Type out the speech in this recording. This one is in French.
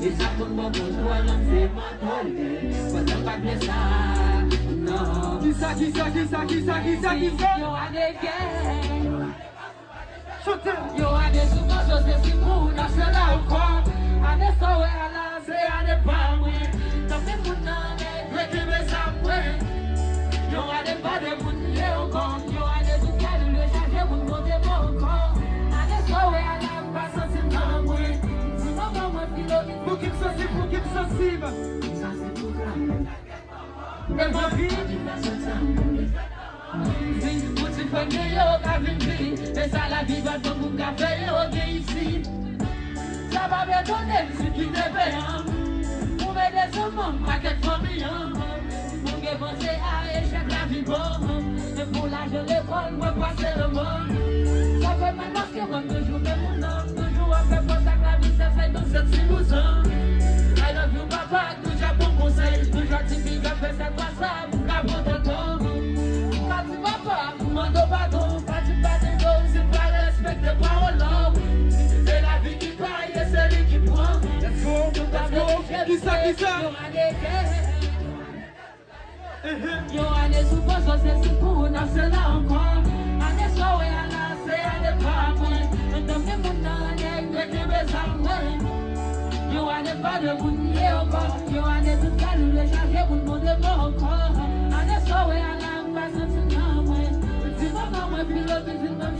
E sa pou mwen bonjwa lan se mantole. Kote pa ple sa, non. Qui ça? Yo ane gen. Chantez. Yo ane souman chose si pou nan se la ou kon. Ane sowe ala se ane pa mwen. Tome moun nan e greke me sa mwen. Yo ane pa de moun ye ou kon. Yo ane tout kalou le chaje moun monte moun kon. Ane sowe ala pa sensi nan mwen. Si maman mwen filo mi. Pour qui sensible. E mwen vi. Pou ti fèmye yo ka vin vi. E sa la vi va ton moun ka fè yo gen isi. Sa va be donen si ki te ve an. Pou me de seman paket fami an. Pou ge pense a echec la vi bon. E pou la je l'ekol mwen pase le mon. Sa fè men maske mwen toujou men moun an. Toujou an fè posak la vi se fè don set si louzan. I love you papa, toujou bon conseil. Toujou ti big up fè set wasa pou ka pote ton. Pati papa, mando pardon. Pati pati do, si pa respecte parolon. C'est la vie qui paye et c'est lui qui prend. Let's go. Qui ça? Yo ane soupo so se si pou nan se la ankon. Ane sowe ala se ane pa mwen. Ndome moun nan ane greke me sa mwen. Yo ane pa de moun ye ankon. Yo ane tout kalou le chaje moun monde moun ankon. Ane sowe ala pa sensi nan mwen. Si maman mwen filo mi zin nan